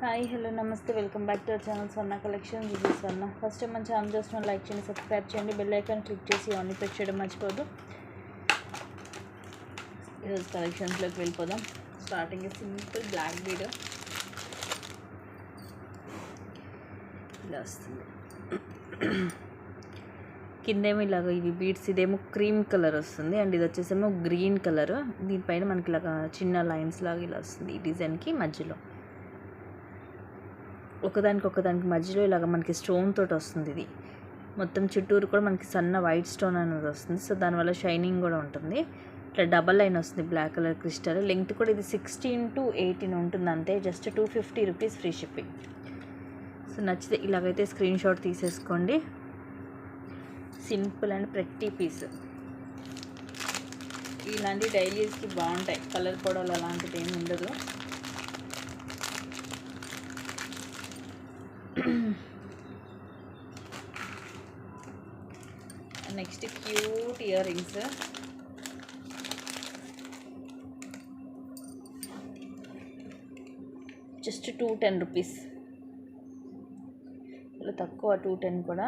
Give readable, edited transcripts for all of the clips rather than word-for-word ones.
Hi hello నమస్తే welcome back to our channel Swarna collection. This is Swarna. First time మన channel చూసిన like చేయండి, subscribe చేయండి, bell icon click చేసి on press చేయడం మర్చిపోదు. ఈరోజు కలెక్షన్స్లోకి వెళ్ళిపోదాం. స్టార్టింగ్ సింపుల్ బ్లాక్ బీడ్ ఇలా వస్తుంది. కిందేమో ఇలాగ ఇవి బీడ్స్, ఇదేమో క్రీమ్ కలర్ వస్తుంది అండ్ ఇది వచ్చేసేమో గ్రీన్ కలర్. దీనిపైన మనకి ఇలాగ చిన్న లైన్స్ లాగా ఇలా వస్తుంది ఈ డిజైన్కి. మధ్యలో ఒకదానికి మధ్యలో ఇలాగ మనకి స్టోన్ తోటి వస్తుంది. ఇది మొత్తం చుట్టూరు కూడా మనకి సన్న వైట్ స్టోన్ అనేది వస్తుంది. సో దానివల్ల షైనింగ్ కూడా ఉంటుంది. ఇట్లా డబల్ లైన్ వస్తుంది బ్లాక్ కలర్ క్రిస్టల్. లెంగ్త్ కూడా ఇది 16 to 18 ఉంటుంది అంతే. Just 250 rupees free shipping. So నచ్చితే ఇలాగైతే స్క్రీన్ షాట్ తీసేసుకోండి. Simple and pretty piece. ఇలాంటి డైలీస్కి బాగుంటాయి. కలర్ పొడవలు అలాంటిది ఏమి ఉండదు. Next cute earrings. Just 210 rupees. ఇలా తక్కువ 210 కూడా.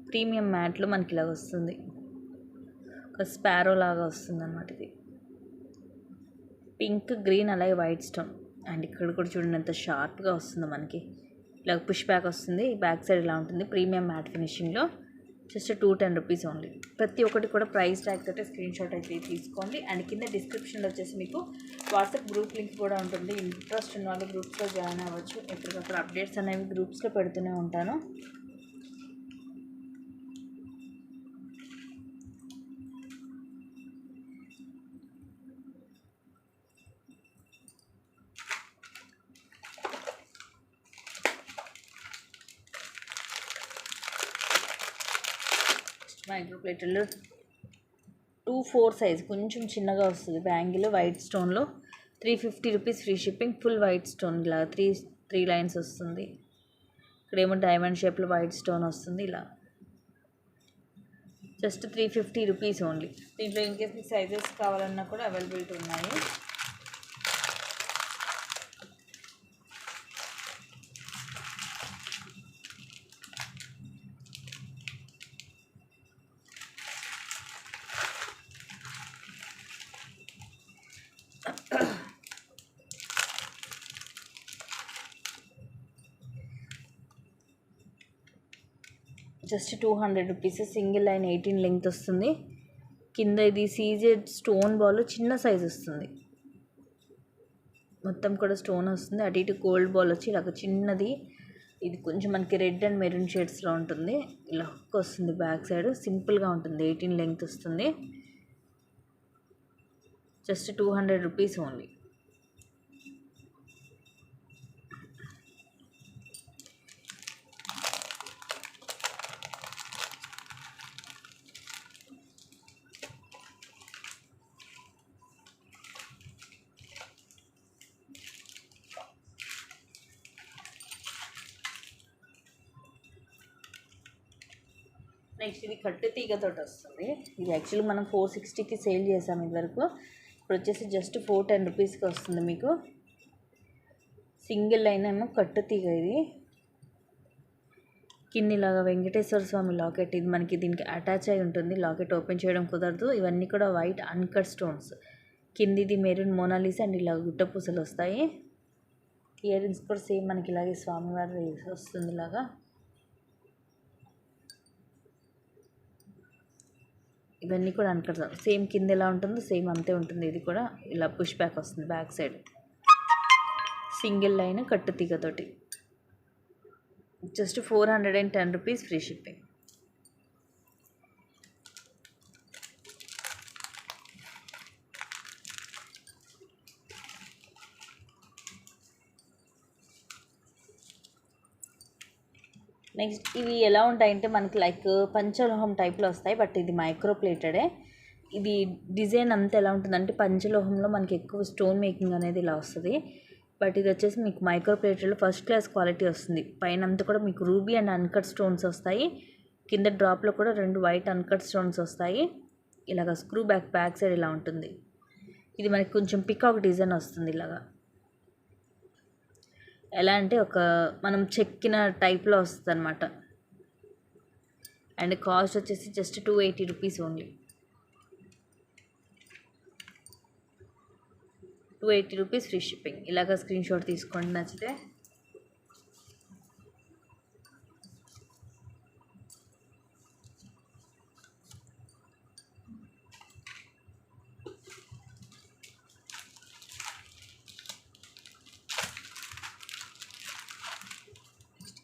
ప్రీమియం మ్యాట్లో మనకి ఇలాగ వస్తుంది. ఒక స్పారో లాగా వస్తుంది అన్నమాట. ఇది పింక్, గ్రీన్, అలాగే వైట్ స్టోన్. అండ్ ఇక్కడ కూడా చూడండి ఎంత షార్ప్గా వస్తుందో మనకి. ఇలా పుష్ బ్యాక్ వస్తుంది. బ్యాక్ సైడ్ ఇలా ఉంటుంది. ప్రీమియం మ్యాట్ ఫినిషింగ్లో. Just 210 rupees only. ప్రతి ఒక్కటి కూడా ప్రైస్ ట్యాగ్ తోటి స్క్రీన్ షాట్ అయితే తీసుకోండి. అండ్ కింద డిస్క్రిప్షన్లో వచ్చేసి మీకు వాట్సాప్ గ్రూప్ లింక్ కూడా ఉంటుంది. ఇంట్రెస్ట్ ఉన్న వాళ్ళు గ్రూప్స్లో జాయిన్ అవ్వచ్చు. ఎప్పటికప్పుడు అప్డేట్స్ అనేవి గ్రూప్స్లో పెడుతూనే ఉంటాను. మైక్రో ప్లేటర్లో 2/4 సైజ్ కొంచెం చిన్నగా వస్తుంది. బ్యాంగిల్ వైట్ స్టోన్లో 350 rupees free shipping. Full white stone ఇలా త్రీ లైన్స్ వస్తుంది. ఇక్కడేమో డైమండ్ షేప్లో వైట్ స్టోన్ వస్తుంది. ఇలా జస్ట్ 350 రూపీస్ ఓన్లీ. దీంట్లో ఇన్కేస్ మీకు సైజెస్ కావాలన్నా కూడా అవైలబిలిటీ ఉన్నాయి. Just 200 rupees. Single line 18 length వస్తుంది. కింద ఇది సీజెడ్ స్టోన్ బాల్ చిన్న సైజ్ వస్తుంది. మొత్తం కూడా స్టోన్ వస్తుంది. అటు ఇటు గోల్డ్ బాల్ వచ్చి ఇలాగ చిన్నది. ఇది కొంచెం మనకి రెడ్ అండ్ మెరూన్ షేడ్స్లో ఉంటుంది. ఇలా హుక్ వస్తుంది బ్యాక్ సైడ్. సింపుల్గా ఉంటుంది. 18 లెంగ్త్ వస్తుంది. Just 200 rupees only. నెక్స్ట్ ఇది కట్టు తీగతో వస్తుంది. ఇది యాక్చువల్లీ మనం 460కి సేల్ చేసాము ఇదివరకు. ఇప్పుడు వచ్చేసి జస్ట్ 410 రూపీస్కి వస్తుంది మీకు. సింగిల్ లైన్ ఏమో కట్టు తీగ. ఇది కిందిలాగా వెంకటేశ్వర స్వామి లాకెట్. ఇది మనకి దీనికి అటాచ్ అయి ఉంటుంది. లాకెట్ ఓపెన్ చేయడం కుదరదు. ఇవన్నీ కూడా వైట్ అన్కట్ స్టోన్స్. కిందిది మెరూన్ మోనాలిసా అండ్ ఇలా గుట్ట పూసలు వస్తాయి. ఇయర్ రింగ్స్ కూడా సేమ్ మనకి ఇలాగే స్వామివారి వస్తుంది. ఇలాగా ఇవన్నీ కూడా అన్కట్ సేమ్ కింద ఎలా ఉంటుందో సేమ్ అంతే ఉంటుంది. ఇది కూడా ఇలా పుష్ బ్యాక్ వస్తుంది బ్యాక్ సైడ్. సింగిల్ లైన్ కట్టు తీగతోటి. Just 410 rupees free shipping. Next ఇవి ఎలా ఉంటాయంటే మనకి లైక్ పంచలోహం టైప్లో వస్తాయి. బట్ ఇది మైక్రో ప్లేటెడే. ఇది డిజైన్ అంతా ఎలా ఉంటుందంటే పంచలోహంలో మనకి ఎక్కువ స్టోన్ మేకింగ్ అనేది ఇలా వస్తుంది. బట్ ఇది వచ్చేసి మీకు మైక్రో ప్లేటెడ్లో ఫస్ట్ క్లాస్ క్వాలిటీ వస్తుంది. పైన అంతా కూడా మీకు రూబీ అండ్ అన్కట్ స్టోన్స్ వస్తాయి. కింద డ్రాప్లో కూడా 2 వైట్ అన్కట్ స్టోన్స్ వస్తాయి. ఇలాగ స్క్రూ బ్యాక్ సైడ్ ఇలా ఉంటుంది. ఇది మనకి కొంచెం పికాక్ డిజైన్ వస్తుంది ఇలాగా. ఎలా అంటే ఒక మనం చెక్కిన టైప్లో వస్తుంది అనమాట. అండ్ కాస్ట్ వచ్చేసి just 280 rupees only. 280 rupees free shipping. ఇలాగ స్క్రీన్ షాట్ తీసుకోండి నచ్చితే.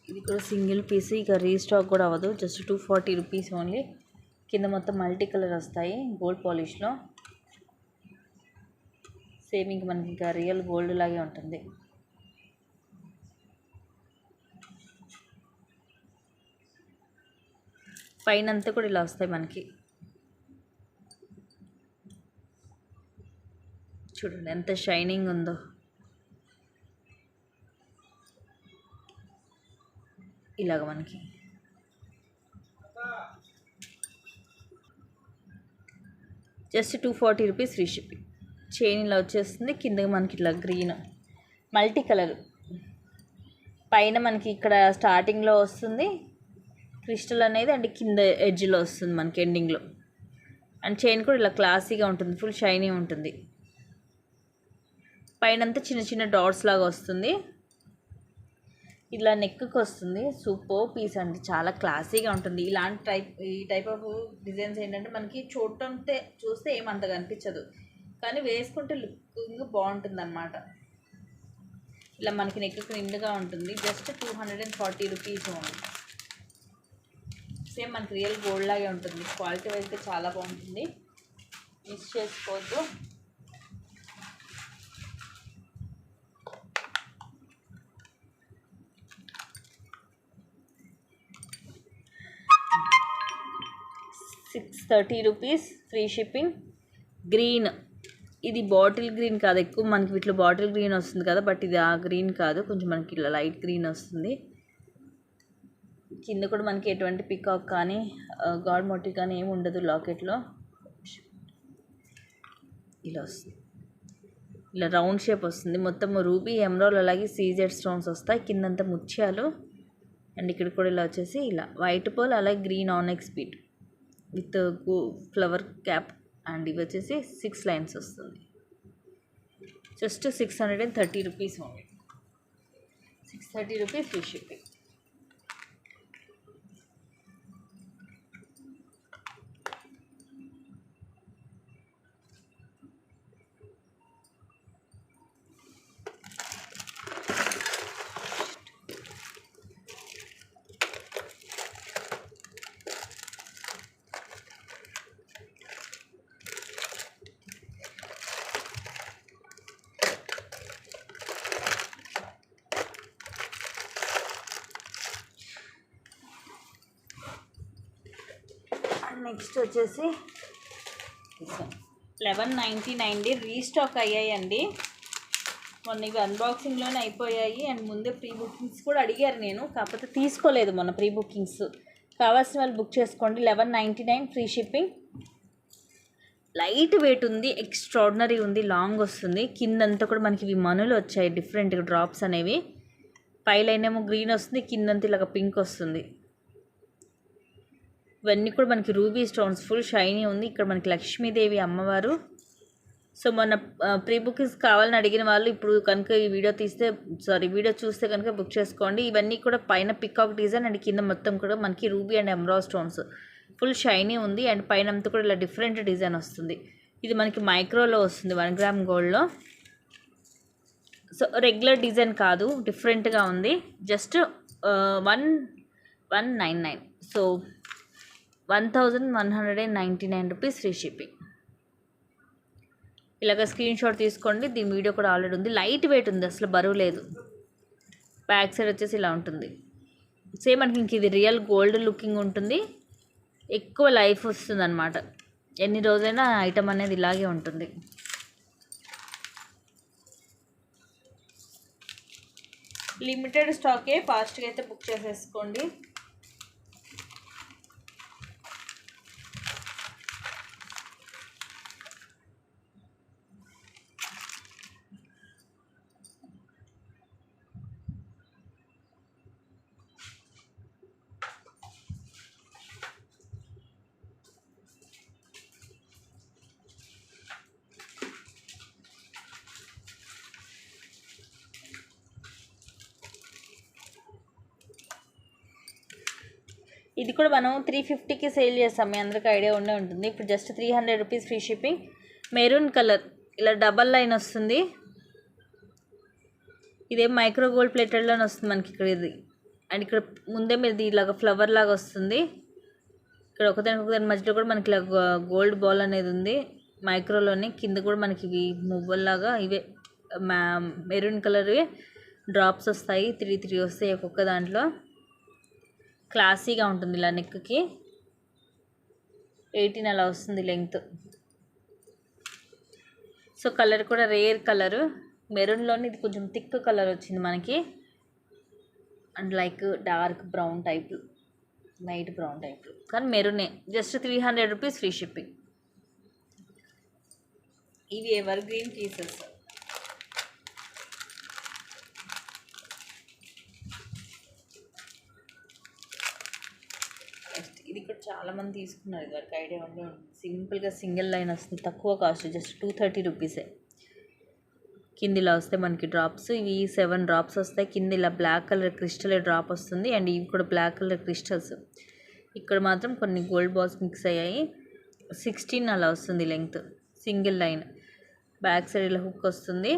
ఇది కూడా సింగిల్ పీస్, ఇక రీస్టాక్ కూడా అవ్వదు. Just 240 rupees only. కింద మొత్తం మల్టీ కలర్ వస్తాయి గోల్డ్ పాలిష్లో. సేమ్ ఇంక మనకి ఇంకా రియల్ గోల్డ్ లాగే ఉంటుంది. పైన అంతా కూడా ఇలా వస్తాయి మనకి. చూడండి ఎంత షైనింగ్ ఉందో. ఇలాగ మనకి just 240 rupees free shipping. Chain ఇలా వచ్చేస్తుంది. కింద మనకి ఇట్లా గ్రీన్ మల్టీ కలర్, పైన మనకి ఇక్కడ స్టార్టింగ్లో వస్తుంది క్రిస్టల్ అనేది, అండ్ కింద ఎడ్జ్లో వస్తుంది మనకి ఎండింగ్లో. అండ్ చైన్ కూడా ఇలా క్లాసీగా ఉంటుంది, ఫుల్ షైనీ ఉంటుంది. పైన అంతా చిన్న చిన్న డాట్స్ లాగా వస్తుంది. ఇలా నెక్కి వస్తుంది. సూపర్ పీస్ అండి, చాలా క్లాసీగా ఉంటుంది. ఈ టైప్ ఆఫ్ డిజైన్స్ ఏంటంటే మనకి చూస్తే ఏమంతగా అనిపించదు, కానీ వేసుకుంటే లుకింగ్ బాగుంటుంది అనమాట. ఇలా మనకి నెక్ నిండుగా ఉంటుంది. Just 240 rupees only. సేమ్ మనకి రియల్ గోల్డ్ లాగే ఉంటుంది. క్వాలిటీ అయితే చాలా బాగుంటుంది, మిస్ చేసుకోవద్దు. $630 రూపీస్ ఫ్రీ షిప్పింగ్. గ్రీన్, ఇది బాటిల్ గ్రీన్ కాదు, ఎక్కువ మనకి వీటిలో బాటిల్ గ్రీన్ వస్తుంది కదా, బట్ ఇది ఆ గ్రీన్ కాదు, కొంచెం మనకి ఇలా లైట్ గ్రీన్ వస్తుంది. కింద కూడా మనకి ఎటువంటి పికాక్ కానీ గాడ్ మోటివ్ కానీ ఏమి ఉండదు లాకెట్లో. ఇలా వస్తుంది, ఇలా రౌండ్ షేప్ వస్తుంది. మొత్తం రూబీ ఎమరాల్డ్ అలాగే సీజెడ్ స్టోన్స్ వస్తాయి. కిందంతా ముత్యాలు. అండ్ ఇక్కడ కూడా ఇలా వచ్చేసి ఇలా వైట్ పోల్ అలాగే green onyx bead with flower cap. And ఇవి వచ్చేసి 6 లైన్స్ వస్తుంది. Just 630 rupees only. 630 rupees free shipping. Next వచ్చేసి 1199 రీస్టాక్ అయ్యాయండి. మొన్న ఇవి అన్బాక్సింగ్లోనే అయిపోయాయి. అండ్ ముందే ప్రీ బుకింగ్స్ కూడా అడిగారు, నేను కాకపోతే తీసుకోలేదు మొన్న ప్రీ బుకింగ్స్. కావాల్సిన వాళ్ళు బుక్ చేసుకోండి. 1199 ఫ్రీ షిప్పింగ్. లైట్ వెయిట్ ఉంది, ఎక్స్ట్రాడినరీ ఉంది, లాంగ్ వస్తుంది. కిందంతా కూడా మనకి ఇవి మనులు వచ్చాయి, డిఫరెంట్ డ్రాప్స్ అనేవి. పై లైన్ ఏమో గ్రీన్ వస్తుంది, కిందంతా ఇలాగ పింక్ వస్తుంది. ఇవన్నీ కూడా మనకి రూబీ స్టోన్స్, ఫుల్ షైనీ ఉంది. ఇక్కడ మనకి లక్ష్మీదేవి అమ్మవారు. సో మొన్న ప్రీ బుకింగ్స్ కావాలని అడిగిన వాళ్ళు ఇప్పుడు కనుక ఈ వీడియో చూస్తే కనుక బుక్ చేసుకోండి. ఇవన్నీ కూడా పైన పికాక్ డిజైన్ అండ్ కింద మొత్తం కూడా మనకి ruby and emerald stones, full shiny ఉంది. అండ్ పైన అంతా కూడా ఇలా డిఫరెంట్ డిజైన్ వస్తుంది. ఇది మనకి మైక్రోలో వస్తుంది, 1 గ్రామ్ గోల్డ్లో. సో రెగ్యులర్ డిజైన్ కాదు, డిఫరెంట్గా ఉంది. Just 1199. So 1199 rupees free shipping. ఇలాగ స్క్రీన్ షాట్ తీసుకోండి. దీని వీడియో కూడా ఆల్రెడీ ఉంది. లైట్ వెయిట్ ఉంది, అసలు బరువు లేదు. బ్యాక్ సైడ్ వచ్చేసి ఇలా ఉంటుంది. సేమ్ మనకి ఇంక ఇది రియల్ గోల్డ్ లుకింగ్ ఉంటుంది, ఎక్కువ లైఫ్ వస్తుంది అనమాట. ఎన్ని రోజైనా ఐటమ్ అనేది ఇలాగే ఉంటుంది. లిమిటెడ్ స్టాకే, ఫాస్ట్గా అయితే బుక్ చేసేసుకోండి. ఇది కూడా మనం 350కి సేల్ చేస్తాం, మీ అందరికీ ఐడియా ఉండే ఉంటుంది. ఇప్పుడు just 300 rupees free shipping. Maroon colour ఇలా డబల్ లైన్ వస్తుంది. ఇదే మైక్రో గోల్డ్ ప్లేటెడ్లోనే వస్తుంది మనకి ఇక్కడ ఇది. అండ్ ఇక్కడ ముందే మీది ఇలాగ ఫ్లవర్ లాగా వస్తుంది. ఇక్కడ ఒకదాని మధ్యలో కూడా మనకి ఇలా గోల్డ్ బాల్ అనేది ఉంది మైక్రోలోని. కింద కూడా మనకి ఇవి మువ్వల్లాగా ఇవే మెరూన్ కలర్ డ్రాప్స్ వస్తాయి. 3 వస్తాయి ఒక్కొక్క దాంట్లో. క్లాసీగా ఉంటుంది ఇలా నెక్కి. 18 అలా వస్తుంది లెంగ్త్. సో కలర్ కూడా రేర్ కలరు, మెరూన్లోని ఇది కొంచెం థిక్ కలర్ వచ్చింది మనకి. And like dark brown type, light brown type, కానీ మెరూనే. Just 300 rupees free shipping. ఇవి ఎవర్ గ్రీన్ పీసెస్. ఇది కూడా చాలామంది తీసుకున్నారు, ఇది వరకు ఐడియా ఉండే ఉంటుంది. సింపుల్గా సింగిల్ లైన్ వస్తుంది, తక్కువ కాస్ట్, జస్ట్ 230 రూపీసే. కింద ఇలా వస్తాయి మనకి డ్రాప్స్. ఇవి 7 డ్రాప్స్ వస్తాయి. కింద ఇలా బ్లాక్ కలర్ క్రిస్టల్ డ్రాప్ వస్తుంది. అండ్ ఇవి కూడా బ్లాక్ కలర్ క్రిస్టల్స్. ఇక్కడ మాత్రం కొన్ని గోల్డ్ బాల్స్ మిక్స్ అయ్యాయి. 16 అలా వస్తుంది length, single line. Back side ఇలా హుక్ వస్తుంది.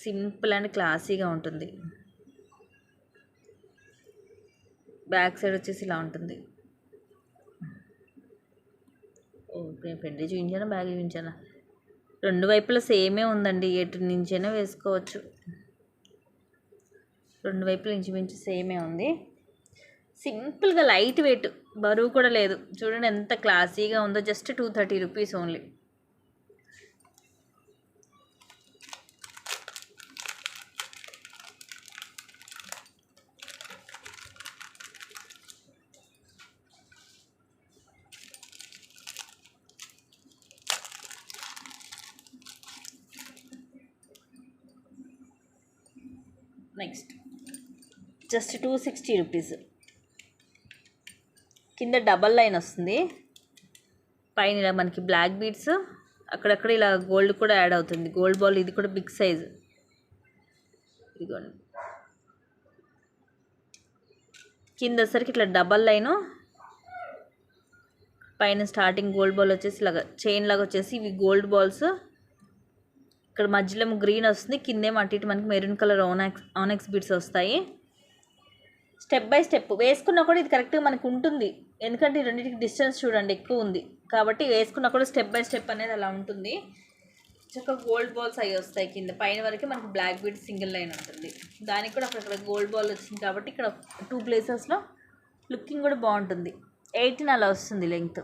సింపుల్ అండ్ క్లాసీగా ఉంటుంది. బ్యాక్ సైడ్ వచ్చేసి ఇలా ఉంటుంది. ఫ్రంట్ చూపించానా బ్యాగ్ చూపించానా? రెండు వైపులా సేమే ఉందండి, ఎటు నుంచైనా వేసుకోవచ్చు. రెండు వైపులా ఇంచుమించు సేమే ఉంది. సింపుల్గా లైట్ వెయిట్, బరువు కూడా లేదు. చూడండి ఎంత క్లాసీగా ఉందో. Just 230 rupees only. Next just 260 rupees. కింద డబల్ లైన్ వస్తుంది. పైన ఇలా మనకి బ్లాక్ బీడ్స్, అక్కడక్కడ ఇలా గోల్డ్ కూడా యాడ్ అవుతుంది. గోల్డ్ బాల్ ఇది కూడా బిగ్ సైజ్. ఇదిగోండి కింద సరికి ఇట్లా డబల్ లైను, పైన స్టార్టింగ్ గోల్డ్ బాల్ వచ్చేసి ఇలాగా చైన్ లాగా వచ్చేసి ఇవి గోల్డ్ బాల్స్. ఇక్కడ మధ్యలో గ్రీన్ వస్తుంది, కిందేమో అటు ఇటు మనకి మెరూన్ కలర్ ఆనెక్స్ బీడ్స్ వస్తాయి. స్టెప్ బై స్టెప్ వేసుకున్నా కూడా ఇది కరెక్ట్గా మనకు ఉంటుంది, ఎందుకంటే ఈ రెండింటికి డిస్టెన్స్ చూడండి ఎక్కువ ఉంది కాబట్టి వేసుకున్నా కూడా స్టెప్ బై స్టెప్ అనేది అలా ఉంటుంది. చక్కగా గోల్డ్ బాల్స్ అవి వస్తాయి. కింద పైన వరకు మనకి బ్లాక్ బీడ్ సింగిల్ లైన్ ఉంటుంది. దానికి కూడా అక్కడ గోల్డ్ బాల్ వచ్చింది కాబట్టి ఇక్కడ 2 ప్లేసెస్లో లుకింగ్ కూడా బాగుంటుంది. 18 అలా వస్తుంది లెంగ్త్.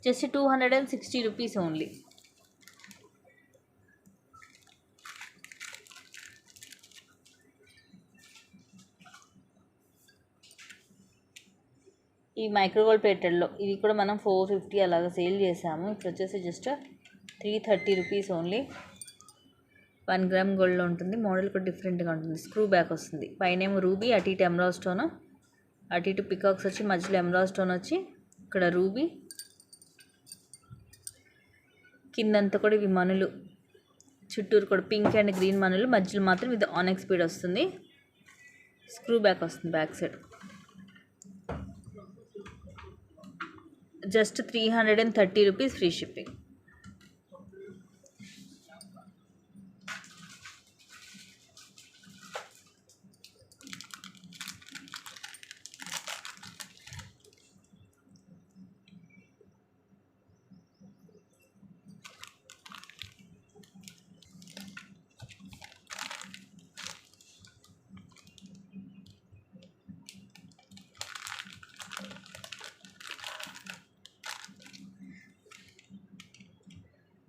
Just 260 rupees only. ఈ మైక్రోగోల్డ్ ప్లేటెడ్లో ఇవి కూడా మనం 450 అలాగా సేల్ చేసాము. ఇప్పుడు వచ్చేసి జస్ట్ 330 రూపీస్ ఓన్లీ. 1 గ్రామ్ గోల్డ్లో ఉంటుంది. మోడల్ కూడా డిఫరెంట్గా ఉంటుంది. స్క్రూ బ్యాక్ వస్తుంది. పైన ఏమో రూబీ, అటు ఇటు ఎమరాల్డ్ స్టోన్, అటు ఇటు పికాక్స్ వచ్చి మధ్యలో ఎమరాల్డ్ స్టోన్ వచ్చి ఇక్కడ రూబీ. కిందంతా కూడా ఇవి మనులు, చుట్టూరు కూడా పింక్ అండ్ గ్రీన్ మనులు, మధ్యలో మాత్రం ఇది ఆనెక్స్ బీడ్ వస్తుంది. స్క్రూ బ్యాక్ వస్తుంది back side. Just 330 rupees free shipping.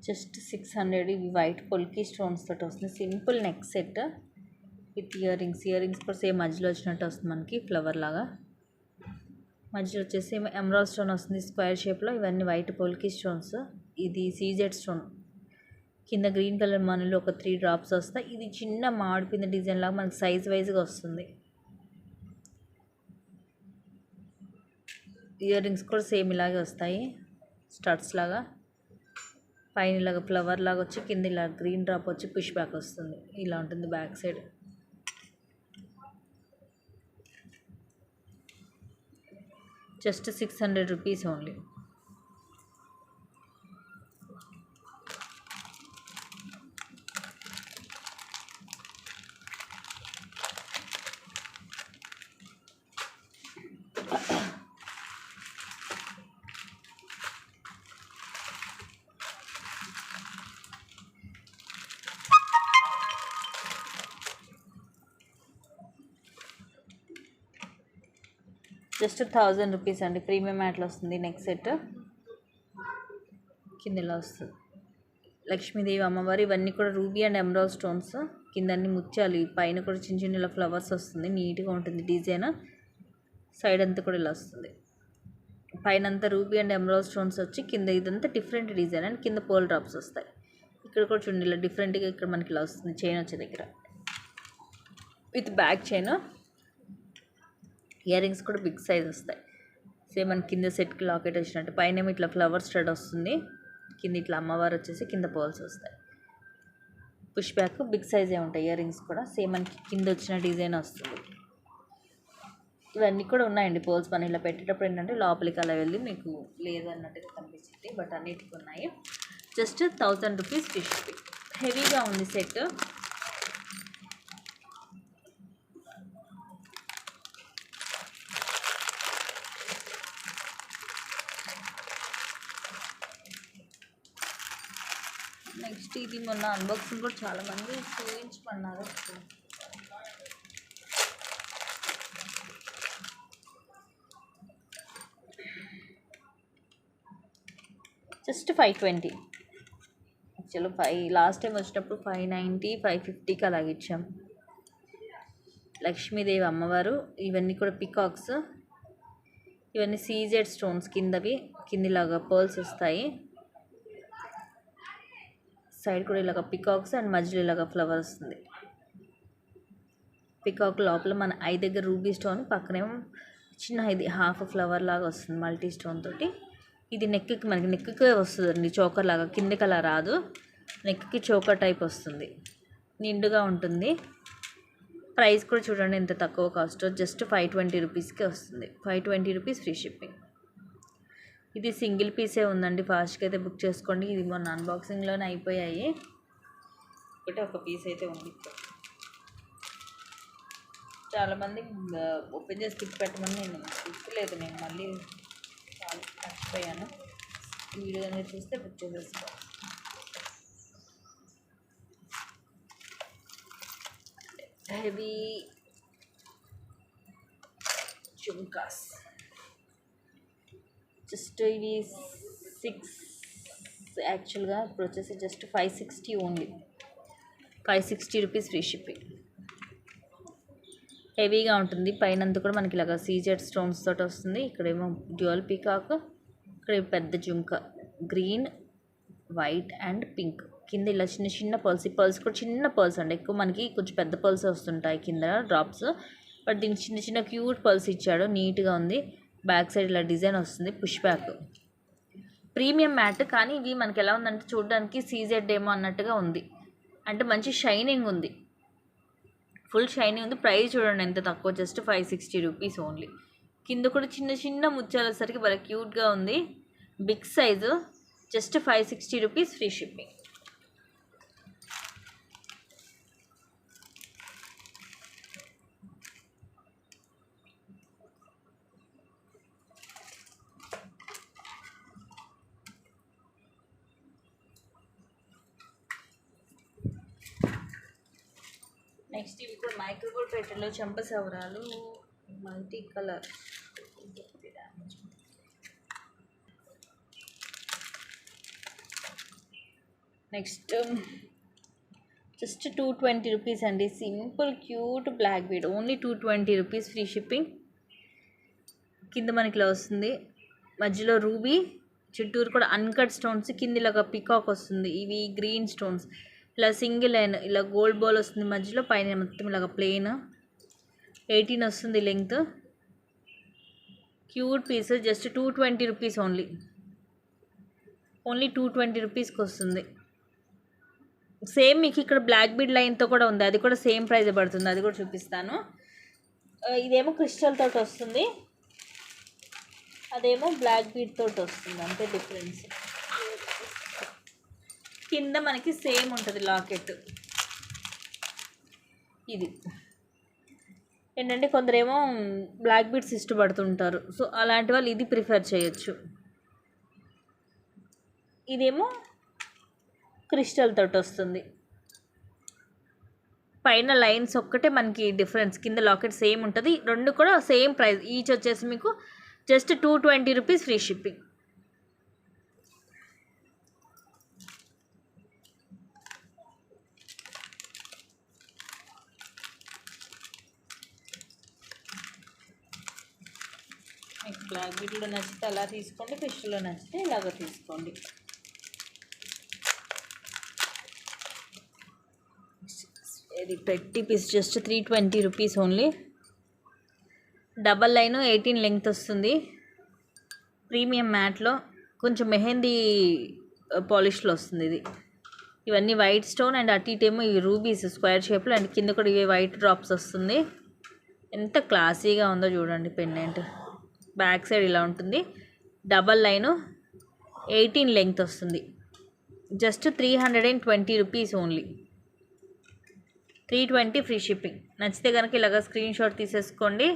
Just 600. ఇవి వైట్ పొల్కీ స్టోన్స్ తోటి వస్తుంది. Simple neck set with ear rings. Ear rings కూడా సేమ్ మధ్యలో వచ్చినట్టు వస్తుంది మనకి ఫ్లవర్ లాగా. మధ్యలో వచ్చేసి ఎమరాల్డ్ స్టోన్ వస్తుంది స్క్వేర్ షేప్లో. ఇవన్నీ వైట్ పొల్కీ స్టోన్స్. ఇది సీజెడ్ స్టోన్. కింద గ్రీన్ కలర్ మనలో ఒక 3 డ్రాప్స్ వస్తాయి. ఇది చిన్న మాడిపోయిన డిజైన్ లాగా మనకి సైజ్ వైజ్గా వస్తుంది. ఇయర్ రింగ్స్ కూడా సేమ్ ఇలాగే వస్తాయి, స్టడ్స్ లాగా. పైన ఇలాగ ఫ్లవర్ లాగా వచ్చి కింద ఇలా గ్రీన్ డ్రాప్ వచ్చి పుష్ బ్యాక్ వస్తుంది. ఇలా ఉంటుంది back side. Just 600 rupees only. Just 1000 rupees అండి. ప్రీమియం మ్యాట్లో వస్తుంది. నెక్స్ట్ సెట్ కింద ఇలా వస్తుంది. లక్ష్మీదేవి అమ్మవారు. ఇవన్నీ కూడా రూబీ అండ్ ఎమరాల్డ్ స్టోన్స్. కింద అన్ని ముత్యాలు, పైన కూడా చిన్న చిన్న ఇలా ఫ్లవర్స్ వస్తుంది. నీట్గా ఉంటుంది డిజైన్. సైడ్ అంతా కూడా ఇలా వస్తుంది. పైన అంతా రూబీ అండ్ ఎమరాల్డ్ స్టోన్స్ వచ్చి కింద ఇదంతా డిఫరెంట్ డిజైన్ అండ్ కింద పోల్ డ్రాప్స్ వస్తాయి. ఇక్కడ కూడా చూడండి ఇలా డిఫరెంట్గా ఇక్కడ మనకి ఇలా వస్తుంది. చైన్ వచ్చే దగ్గర with back chain. Ear rings కూడా బిగ్ సైజ్ వస్తాయి. సేమ్ మన కింద సెట్కి లాకెట్ వచ్చినట్టు. పైన ఇట్లా ఫ్లవర్ స్టడ్ వస్తుంది. కింద ఇట్లా అమ్మవారు వచ్చేసి కింద పర్ల్స్ వస్తాయి. పుష్ బ్యాక్ బిగ్ సైజే ఉంటాయి. ఇయర్ రింగ్స్ కూడా సేమ్ మనకి కింద వచ్చిన డిజైన్ వస్తుంది. ఇవన్నీ కూడా ఉన్నాయండి పర్ల్స్. మనం ఇలా పెట్టేటప్పుడు ఏంటంటే లోపలికి అలా వెళ్ళి మీకు లేదు అన్నట్టుగా కనిపిస్తుంది. బట్ అన్నిటికీ ఉన్నాయి. Just 1000 rupees free shipping. హెవీగా ఉంది సెట్. నెక్స్ట్ ఇది మొన్న అన్బాక్సింగ్ కూడా చాలామంది చూపించమన్నారు. జస్ట్ 520. యాక్చువల్లీ లాస్ట్ టైం వచ్చినప్పుడు 590, 550కి అలాగే ఇచ్చాం. లక్ష్మీదేవి అమ్మవారు. ఇవన్నీ కూడా పికాక్స్. ఇవన్నీ సీజెడ్ స్టోన్స్ కిందవి. కిందిలాగా పర్ల్స్ వస్తాయి. సైడ్ కూడా ఇలాగ పికాక్స్ అండ్ మధ్యలో ఇలాగ ఫ్లవర్ వస్తుంది. పికాక్ లోపల మన ఐ దగ్గర రూబీ స్టోన్, పక్కనేమో చిన్న ఇది హాఫ్ ఫ్లవర్ లాగా వస్తుంది మల్టీ స్టోన్ తోటి. ఇది నెక్కి మనకి నెక్కి వస్తుందండి చోకర్ లాగా. కిందకి అలా రాదు. నెక్కి చోకర్ టైప్ వస్తుంది. నిండుగా ఉంటుంది. ప్రైస్ కూడా చూడండి ఎంత తక్కువ కాస్ట్. జస్ట్ 520 రూపీస్కి వస్తుంది. 520 రూపీస్ ఫ్రీ షిప్పింగ్. ఇది సింగిల్ పీసే ఉందండి. ఫాస్ట్గా అయితే బుక్ చేసుకోండి. ఇది మొన్న అన్బాక్సింగ్లోనే అయిపోయాయి. ఒకటే ఒక పీస్ అయితే ఉంది. చాలామంది ఓపెన్ చేసి పిక్ పెట్టమని నేను పిక్కలేదు. నేను మళ్ళీ చాలా మర్చిపోయాను. ఈ వీడియో అనేది చూస్తే బుక్ చేసేసుకోవాలి. హెవీ చుమ్కాస్. జస్ట్ ఇవి 6 యాక్చువల్గా ఇప్పుడు వచ్చేసి just 560 only. 560 rupees free shipping. హెవీగా ఉంటుంది. పైనంతా కూడా మనకి ఇలాగ సీజెడ్ స్టోన్స్ తోటి వస్తుంది. ఇక్కడేమో డ్యూయల్ పీకాక్. ఇక్కడ పెద్ద జుంకా గ్రీన్, వైట్ అండ్ పింక్. కింద ఇలా చిన్న చిన్న పర్ల్స్. ఈ పర్ల్స్ కూడా చిన్న పర్ల్స్ అండి. ఎక్కువ మనకి కొంచెం పెద్ద పర్ల్స్ వస్తుంటాయి కింద డ్రాప్స్. బట్ దీనికి చిన్న చిన్న క్యూట్ పర్ల్స్ ఇచ్చాడు. నీట్గా ఉంది. బ్యాక్ సైడ్ ఇలా డిజైన్ వస్తుంది. Push back. Premium matte. కానీ ఇవి మనకి ఎలా ఉందంటే చూడడానికి సీజెడ్ ఏమో అన్నట్టుగా ఉంది. అంటే మంచి షైనింగ్ ఉంది. ఫుల్ షైనింగ్ ఉంది. ప్రైస్ చూడండి ఎంత తక్కువ. Just 560 rupees only. కింద కూడా చిన్న చిన్న ముత్యాలు వచ్చేసరికి బాగా క్యూట్గా ఉంది. Big size. Just 560 rupees free shipping. Next ఇవి కూడా మైక్రోగోల్డ్ ప్లేటర్లో చెంపసవరాలు multi colour. Next just 220 rupees అండి. Simple cute black bead. Only 220 rupees free shipping. కింద మనకి ఇలా వస్తుంది. మధ్యలో రూబీ, చుట్టూరు కూడా అన్కట్ స్టోన్స్. కింద ఇలాగ పికాక్ వస్తుంది. ఇవి గ్రీన్ స్టోన్స్. ఇలా సింగిల్ లైన్ ఇలా గోల్డ్ బాల్ వస్తుంది మధ్యలో. పైన మొత్తం ఇలాగ ప్లెయిన్. 18 వస్తుంది length. Cute piece. Just 220 rupees only. 220 రూపీస్కి వస్తుంది. సేమ్ మీకు ఇక్కడ బ్లాక్ బీడ్ లైన్తో కూడా ఉంది. అది కూడా సేమ్ ప్రైస్ పడుతుంది. అది కూడా చూపిస్తాను. ఇదేమో క్రిస్టల్ తోటి వస్తుంది. అదేమో బ్లాక్ బీడ్ తోటి వస్తుంది, అంతే డిఫరెన్స్. కింద మనకి సేమ్ ఉంటుంది లాకెట్. ఇది ఏంటంటే కొందరేమో బ్లాక్ బీడ్స్ ఇష్టపడుతుంటారు, సో అలాంటి వాళ్ళు ఇది ప్రిఫర్ చేయొచ్చు. ఇదేమో క్రిస్టల్ తోటి వస్తుంది. పైన లైన్స్ ఒక్కటే మనకి డిఫరెన్స్, కింద లాకెట్ సేమ్ ఉంటుంది. రెండు కూడా సేమ్ ప్రైస్. ఈచ్ వచ్చేసి మీకు జస్ట్ 220 రూపీస్ ఫ్రీ షిప్పింగ్. మీకు బ్లాక్ బీడ్లో నచ్చితే అలా తీసుకోండి, క్రిస్టల్లో నచ్చితే ఇలాగ తీసుకోండి. Very pretty piece, just 320 rupees only. Double line 18 length వస్తుంది. ప్రీమియం మ్యాట్లో కొంచెం మెహందీ పాలిష్లో వస్తుంది ఇది. ఇవన్నీ వైట్ స్టోన్ అండ్ అటు ఇటేమో ఇవి రూబీస్ స్క్వేర్ షేప్లో, అండ్ కింద కూడా ఇవి వైట్ డ్రాప్స్ వస్తుంది. ఎంత క్లాసీగా ఉందో చూడండి పెండెంట్. బ్యాక్ సైడ్ ఇలా ఉంటుంది. డబల్ లైను 18 లెంగ్త్ వస్తుంది. Just 320 rupees only. 320 free shipping. నచ్చితే కనుక ఇలాగ స్క్రీన్ షాట్ తీసేసుకోండి.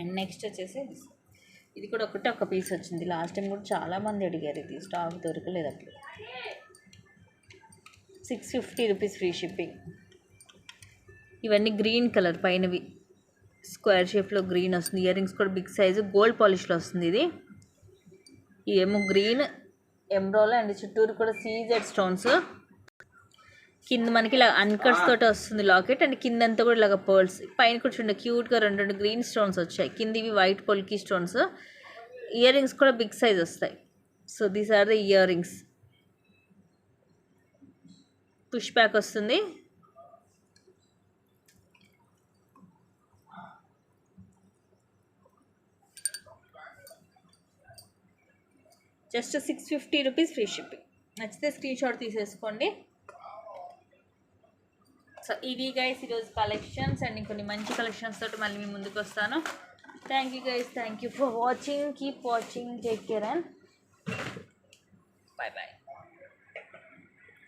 అండ్ నెక్స్ట్ వచ్చేసి ఇది కూడా ఒక పీస్ వచ్చింది. లాస్ట్ టైం కూడా చాలామంది అడిగారు, ఇది స్టాక్ దొరకలేదు అప్పుడు. 650 రూపీస్ ఫ్రీ షిప్పింగ్. ఇవన్నీ గ్రీన్ కలర్ పైనవి స్క్వేర్ షేప్లో గ్రీన్ వస్తుంది. ఇయర్ రింగ్స్ కూడా బిగ్ సైజు గోల్డ్ పాలిష్లో వస్తుంది ఇది. ఇవేమో గ్రీన్ ఎమ్రాల్ అండ్ చుట్టూరు కూడా సీజెడ్ స్టోన్స్. కింద మనకి ఇలా అన్కట్స్ తోటి వస్తుంది లాకెట్, అండ్ కిందంతా కూడా ఇలాగ పర్ల్స్. పైన కూడా చూడండి క్యూట్గా రెండు గ్రీన్ స్టోన్స్ వచ్చాయి. కింద ఇవి white polki stones. Earrings కూడా బిగ్ సైజ్ వస్తాయి. So these are the earrings. Push back వస్తుంది. Just 650 rupees free shipping. నచ్చితే స్క్రీన్ షాట్ తీసేసుకోండి. సో ఇవి గైస్ ఈరోజు కలెక్షన్స్, అండ్ ఇంకొన్ని మంచి కలెక్షన్స్ తోటి మళ్ళీ మీ ముందుకు వస్తాను. Thank you guys, thank you for watching. Keep watching, take care and bye bye.